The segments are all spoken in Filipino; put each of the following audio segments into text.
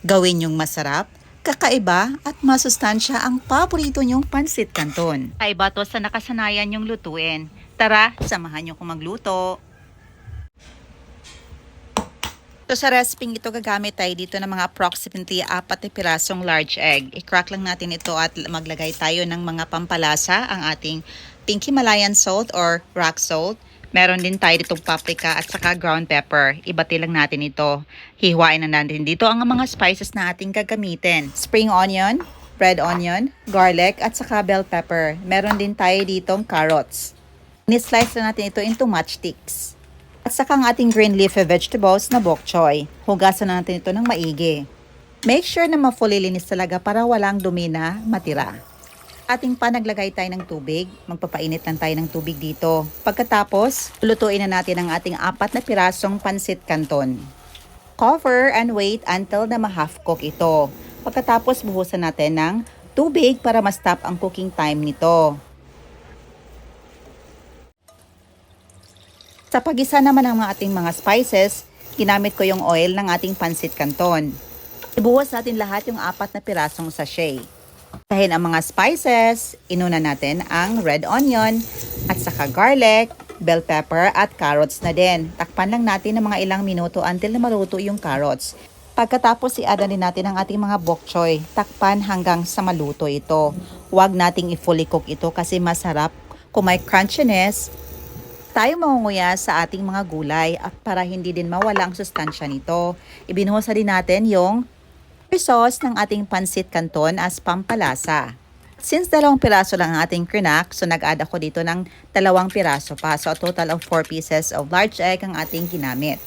Gawin yung masarap, kakaiba at masustansya ang paborito nyong pansit canton. Kaiba to sa nakasanayan nyong lutuin. Tara, samahan nyo kong magluto. So sa recipe ito, gagamit tayo dito ng mga approximately 4 na pirasong large egg. I-crack lang natin ito at maglagay tayo ng mga pampalasa, ang ating pink Himalayan salt or rock salt. Meron din tayo ditong paprika at saka ground pepper. Ibati lang natin ito. Hihiwain na natin dito ang mga spices na ating gagamitin. Spring onion, red onion, garlic at saka bell pepper. Meron din tayo ditong carrots. Ni-slice na natin ito into matchsticks. At saka ang ating green leafy vegetables na bok choy. Hugasan na natin ito ng maigi. Make sure na ma-fully linis talaga para walang dumi na matira. Ating pa naglagay tayo ng tubig. Magpapainit lang tayo ng tubig dito. Pagkatapos, lutuin na natin ang ating 4 na pirasong pansit canton. Cover and wait until na ma-half cook ito. Pagkatapos, buhusan natin ng tubig para ma-stop ang cooking time nito. Sa pag-isa naman ng ating mga spices, ginamit ko yung oil ng ating pansit canton. Ibuhos natin lahat yung 4 na pirasong sachet. Tahin ang mga spices, inuna natin ang red onion at saka garlic, bell pepper at carrots na din. Takpan lang natin ng mga ilang minuto until na maluto yung carrots. Pagkatapos i-add din natin ang ating mga bok choy. Takpan hanggang sa maluto ito. Huwag nating i-fully cook ito kasi masarap kung may crunchiness. Tayo mangunguya sa ating mga gulay at para hindi din mawala ang sustansya nito. Ibinuhusa din natin yung sauce ng ating pansit canton as pampalasa. Since 2 piraso lang ang ating krinak, so nag-add ako dito ng 2 piraso pa. So a total of 4 pieces of large egg ang ating ginamit.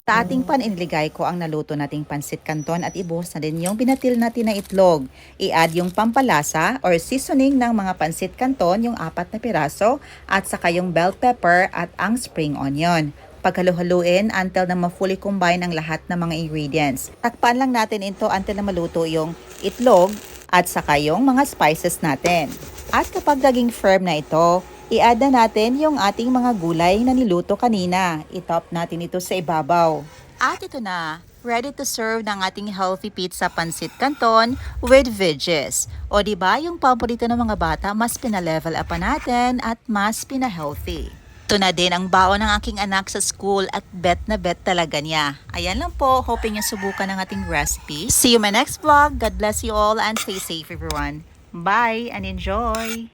Sa ating pan, iniligay ko ang naluto nating pansit canton at ibuhos na din yung binatil natin na itlog. I-add yung pampalasa or seasoning ng mga pansit canton, yung 4 na piraso, at saka yung bell pepper at ang spring onion. Paghalu-haluin until na ma-fully combine ang lahat ng mga ingredients. Takpan lang natin ito until na maluto yung itlog at saka yung mga spices natin. At kapag naging firm na ito, i-add na natin yung ating mga gulay na niluto kanina. I-top natin ito sa ibabaw. At ito na, ready to serve ng ating healthy pizza pansit canton with veggies. O diba yung paborito ng mga bata, mas pina-level up pa natin at mas pina-healthy. Ito na din ang baon ng aking anak sa school at bet na bet talaga niya. Ayan lang po, hoping niya subukan ng ating recipe. See you in my next vlog. God bless you all and stay safe everyone. Bye and enjoy!